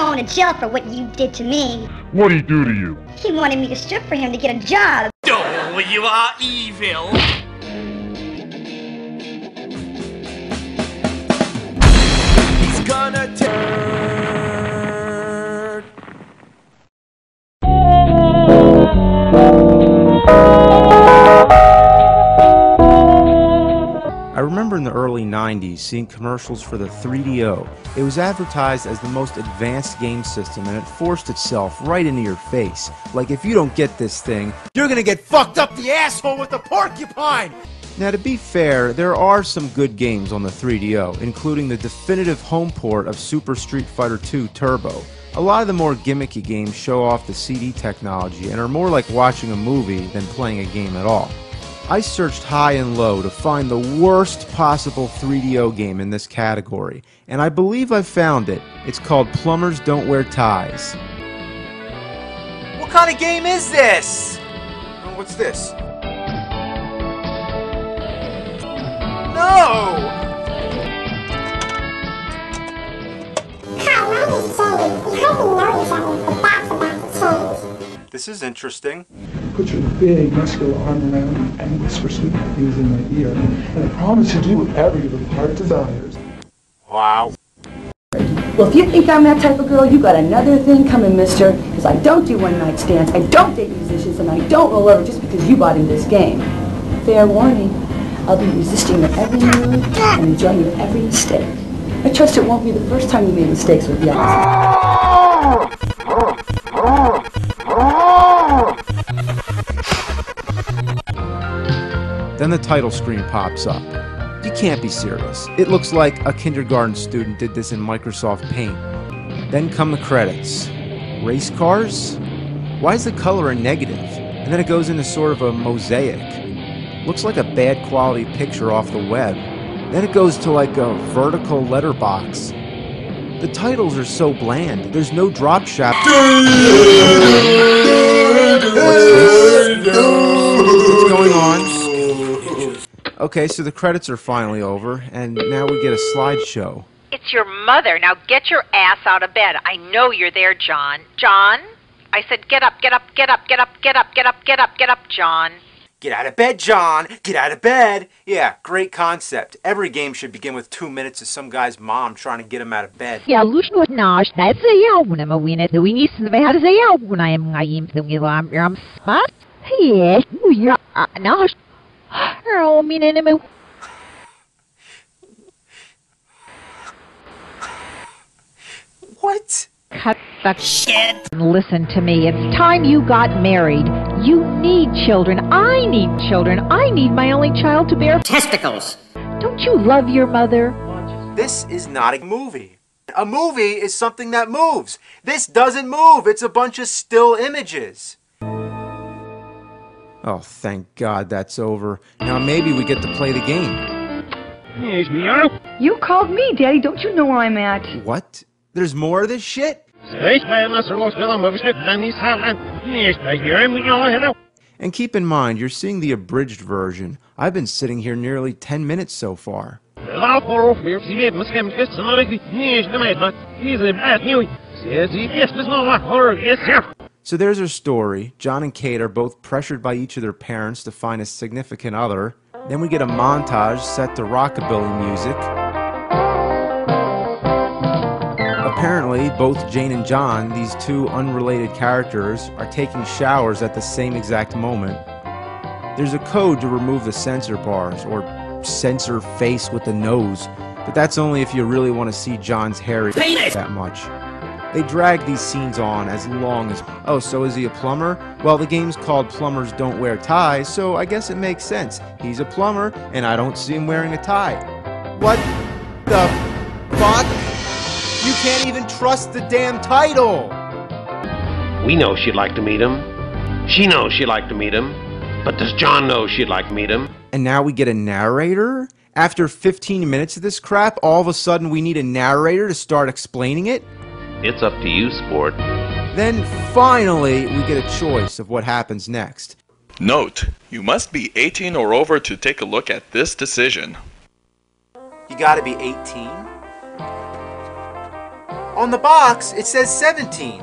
going to jail for what you did to me. What'd he do to you? He wanted me to strip for him to get a job. Oh, you are evil. He's gonna turn. I remember in the early 90s seeing commercials for the 3DO. It was advertised as the most advanced game system, and it forced itself right into your face. Like, if you don't get this thing, You're gonna get fucked up the asshole with the porcupine! Now, to be fair, there are some good games on the 3DO, including the definitive home port of Super Street Fighter II Turbo. A lot of the more gimmicky games show off the CD technology and are more like watching a movie than playing a game at all. I searched high and low to find the worst possible 3DO game in this category, and I believe I've found it. It's called Plumbers Don't Wear Ties. What kind of game is this? Oh, what's this? No! Hi, my name's Jamie. You hardly know each other, but that's about to change. This is interesting. Put your big muscular arm around me and whisper sweet things in my ear. And I promise to do whatever your little heart desires. Wow. Well, if you think I'm that type of girl, you got another thing coming, mister. Because I don't do one-night stands, I don't date musicians, and I don't roll over just because you bought in this game. Fair warning, I'll be resisting your every move and enjoying your every mistake. I trust it won't be the first time you made mistakes with the others. Then the title screen pops up. You can't be serious. It looks like a kindergarten student did this in Microsoft Paint. Then come the credits. Race cars? Why is the color a negative? And then it goes into sort of a mosaic. Looks like a bad quality picture off the web. Then it goes to like a vertical letterbox. The titles are so bland. There's no drop shaft. What's going on? Okay, so the credits are finally over, and now we get a slideshow. It's your mother. Now get your ass out of bed. I know you're there, John. John? I said get up, get up, get up, get up, get up, get up, get up, get up, John. Get out of bed, John! Get out of bed! Yeah, great concept. Every game should begin with 2 minutes of some guy's mom trying to get him out of bed. What? Cut the shit and listen to me. It's time you got married. You need children. I need children. I need my only child to bear testicles. Don't you love your mother? This is not a movie. A movie is something that moves. This doesn't move. It's a bunch of still images. Oh, thank God that's over. Now maybe we get to play the game. You called me, Daddy. Don't you know where I'm at? What? There's more of this shit? And keep in mind, you're seeing the abridged version. I've been sitting here nearly 10 minutes so far. So there's her story. John and Kate are both pressured by each of their parents to find a significant other. Then we get a montage set to rockabilly music. Apparently, both Jane and John, these two unrelated characters, are taking showers at the same exact moment. There's a code to remove the censor bars, or censor face with the nose, but that's only if you really want to see John's hair that much. They drag these scenes on as long as... Oh, so is he a plumber? Well, the game's called Plumbers Don't Wear Ties, so I guess it makes sense. He's a plumber, and I don't see him wearing a tie. What the fuck? You can't even trust the damn title! We know she'd like to meet him. She knows she'd like to meet him. But does John know she'd like to meet him? And now we get a narrator? After 15 minutes of this crap, all of a sudden we need a narrator to start explaining it? It's up to you, sport. Then finally we get a choice of what happens next. Note, you must be 18 or over to take a look at this decision. You gotta be 18? On the box, it says 17.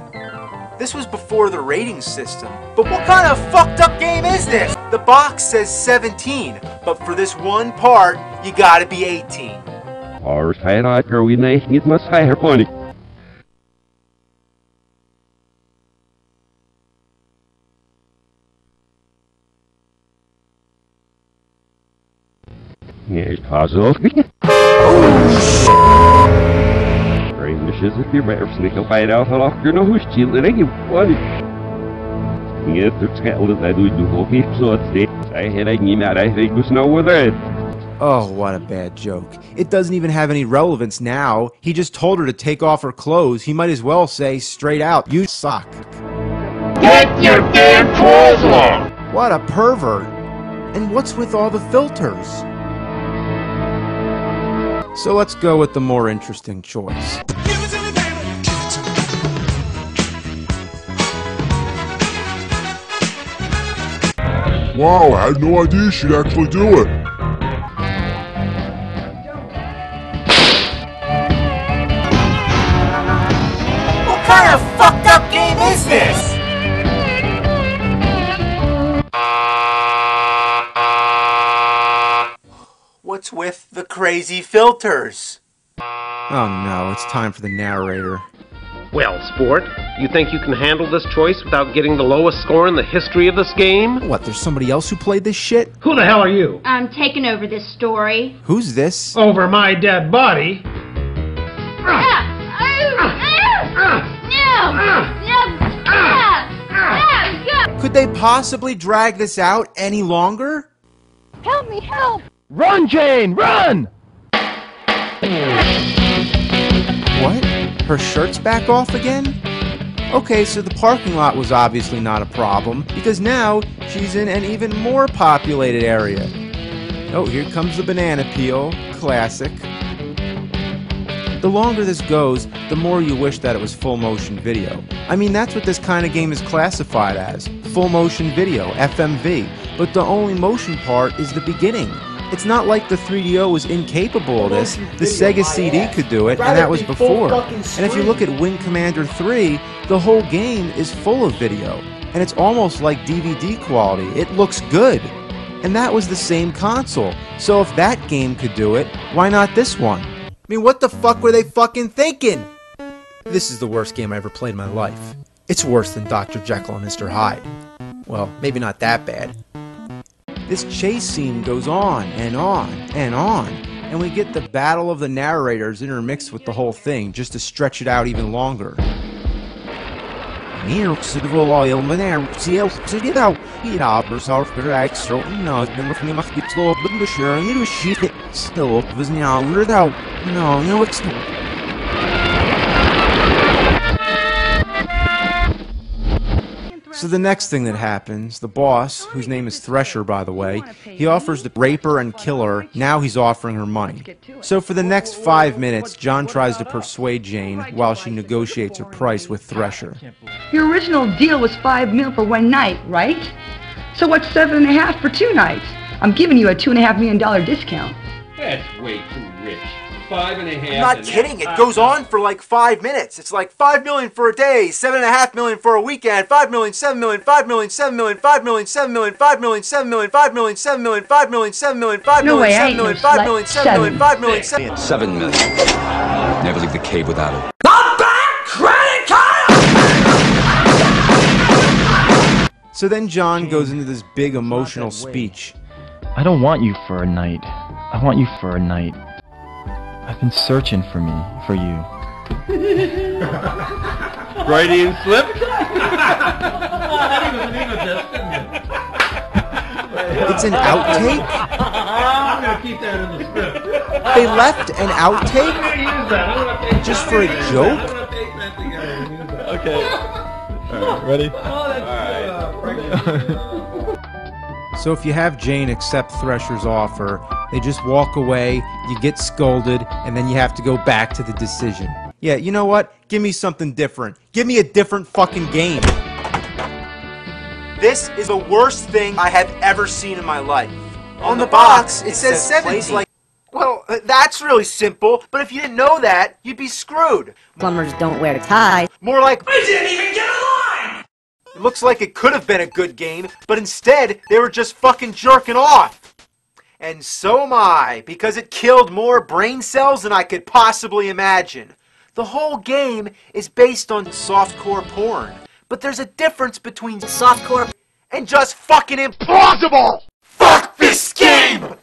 This was before the rating system. But what kind of fucked up game is this? The box says 17, but for this one part, you gotta be 18. Oh, what a bad joke. It doesn't even have any relevance now. He just told her to take off her clothes. He might as well say straight out, "You suck." Get your damn clothes on! What a pervert. And what's with all the filters? So let's go with the more interesting choice. Wow, I had no idea she'd actually do it. What kind of fucked up game is this? What's with the crazy filters? Oh no, it's time for the narrator. Well, sport, you think you can handle this choice without getting the lowest score in the history of this game? What, there's somebody else who played this shit? Who the hell are you? I'm taking over this story. Who's this? Over my dead body? Could they possibly drag this out any longer? Help me, help! Run, Jane, run! What? Her shirt's back off again? Okay, so the parking lot was obviously not a problem, because now she's in an even more populated area. Oh, here comes the banana peel. Classic. The longer this goes, the more you wish that it was full motion video. I mean, that's what this kind of game is classified as. Full motion video, FMV. But the only motion part is the beginning. It's not like the 3DO was incapable of this. The Sega CD could do it, and that was before. And if you look at Wing Commander 3, the whole game is full of video. And it's almost like DVD quality. It looks good. And that was the same console. So if that game could do it, why not this one? I mean, what the fuck were they fucking thinking? This is the worst game I ever played in my life. It's worse than Dr. Jekyll and Mr. Hyde. Well, maybe not that bad. This chase scene goes on and on and on, and we get the battle of the narrators intermixed with the whole thing just to stretch it out even longer. So the next thing that happens, the boss, whose name is Thresher by the way, he offers the raper and killer, now he's offering her money. So for the next 5 minutes, John tries to persuade Jane while she negotiates her price with Thresher. Your original deal was $5 million for one night, right? So what's $7.5 for 2 nights? I'm giving you a $2.5 million discount. That's way too rich. 5.5. I'm not kidding. It goes on for like 5 minutes. It's like 5 million for a day, 7.5 million for a weekend, 5 million, 7 million, 5 million, 7 million, 5 million, 7 million, 5 million, 7 million, 5 million, 7 million, 5 million, 7 million, 5 million, 7 million, 5 million, 7 million, 5 million, 7 million. Never leave the cave without it. So then John goes into this big emotional speech. I don't want you for a night. I want you for a night. I've been searching for you. Freudian slip? It's an outtake? I'm going to keep that in the script. They left an outtake? Just for a joke? Okay. Alright, ready? So if you have Jane accept Thresher's offer, they just walk away, you get scolded, and then you have to go back to the decision. Yeah, you know what? Give me something different. Give me a different fucking game. This is the worst thing I have ever seen in my life. On the box, it says 17. Well, that's really simple, but if you didn't know that, you'd be screwed. Plumbers don't wear ties. More like, I didn't even get a line! it looks like it could have been a good game, but instead, they were just fucking jerking off. And so am I, because it killed more brain cells than I could possibly imagine. The whole game is based on softcore porn, but there's a difference between softcore and just fucking implausible! Fuck this game!